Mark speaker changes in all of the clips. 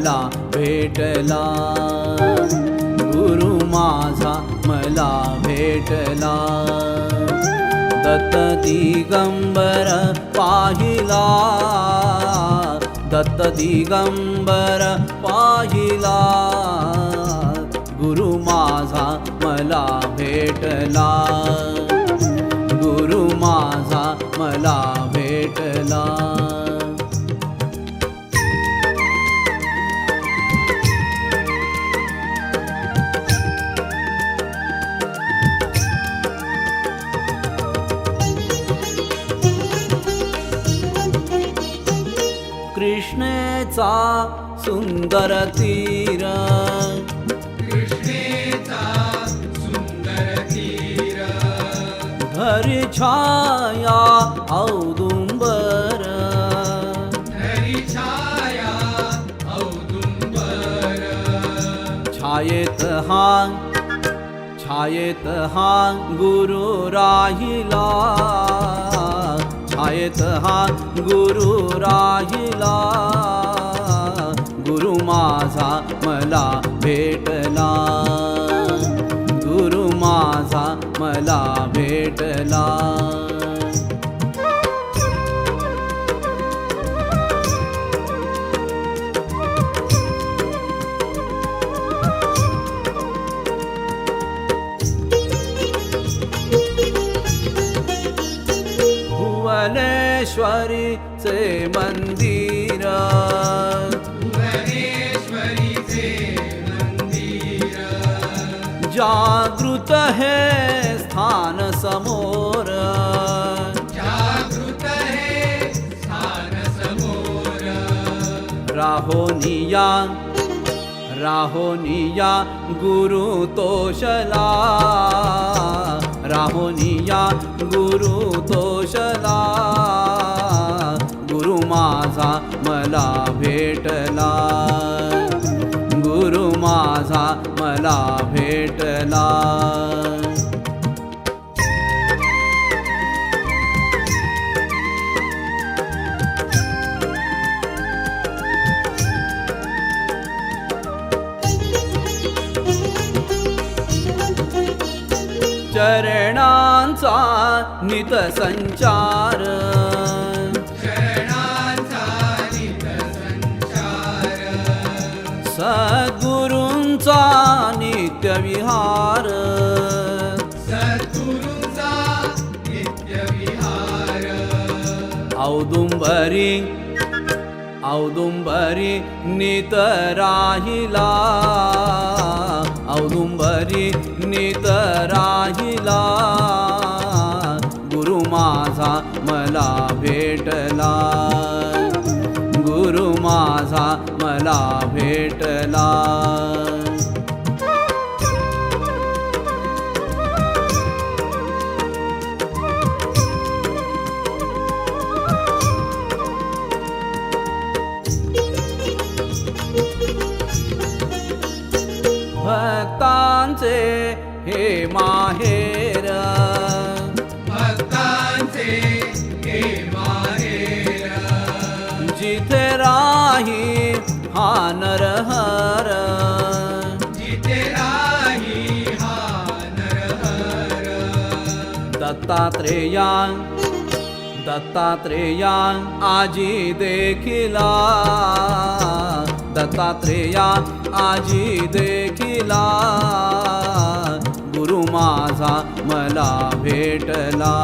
Speaker 1: मला भेटला, गुरु माझा मला भेटला. दत्त दिगंबर पाहिला, दत्त दिगंबर पाहिला, गुरु माझा मला भेटला, गुरु माझा मला भेटला. कृष्णेचा सुंदर तीर,
Speaker 2: कृष्णेचा सुंदर तीर,
Speaker 1: धरी छाया औदुंबर,
Speaker 2: धरी छाया औदुंबर.
Speaker 1: छायेत हा गुरु राहिला, छायेत हा गुरु राहिला, गुरु माझा मला भेटला, गुरु माझा मला भेटला. भुवनेश्वरीचे मंदिर,
Speaker 2: भुवनेश्वरीचे मंदिर,
Speaker 1: जागृत हे स्थान समोर,
Speaker 2: जागृत हे स्थान समोर.
Speaker 1: राहोनिया गुरु तोषला, राहोनिया गुरु तोषला, गुरु माझा मला भेटला, गुरु माझा मला भेटला. चरणांचा नित संचार,
Speaker 2: चरणांचा नित संचार,
Speaker 1: सद्गुरूंचा नित्य विहार,
Speaker 2: सद्गुरूंचा नित्य विहार.
Speaker 1: औदुंबरी नित राहिला, औदुंबरी नित राहिला, गुरु माझा मला भेटला, गुरु माझा मला भेटला. भक्तांचे हे माहेर,
Speaker 2: भक्तांचे हे माहेर,
Speaker 1: जिथे राही हा नरहर,
Speaker 2: जिथे राही हा नरहर.
Speaker 1: दत्तात्रेया आजी देखिला, दत्तात्रेया आजी देखिला, गुरु माझा मला भेटला,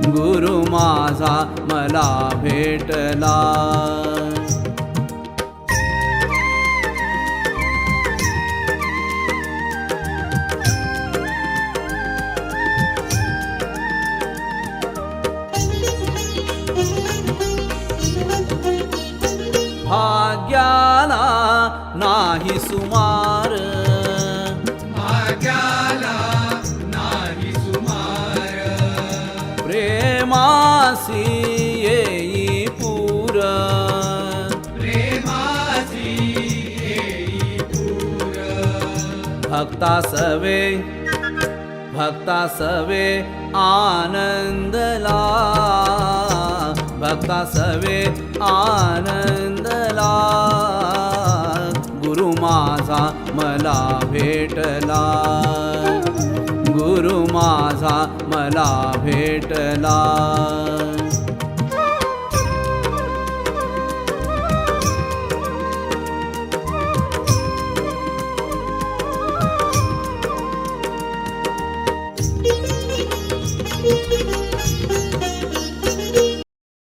Speaker 1: गुरु माझा मला भेटला. भाग्याला नाही सुमार,
Speaker 2: भाग्याला नाही सुमार,
Speaker 1: प्रेमासी येई पूर,
Speaker 2: प्रेमाची येई पूर.
Speaker 1: भक्ता सवे आनंदला, भक्ता सवे आनंदला गुरु माझा मला भेटला गुरु माझा मला भेटला